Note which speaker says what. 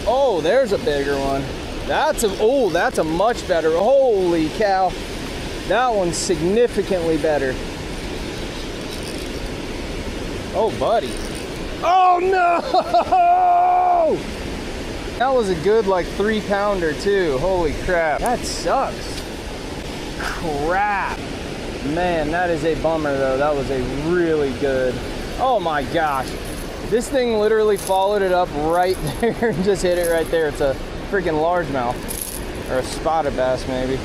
Speaker 1: Oh, there's a bigger one. That's a much better. Holy cow. That one's significantly better. Oh, buddy. Oh, no! That was a good, like, 3-pounder, too. Holy crap. That sucks. Crap. Man, that is a bummer, though. That was a really good. Oh, my gosh. This thing literally followed it up right there and just hit it right there. It's a freaking largemouth. Or a spotted bass, maybe.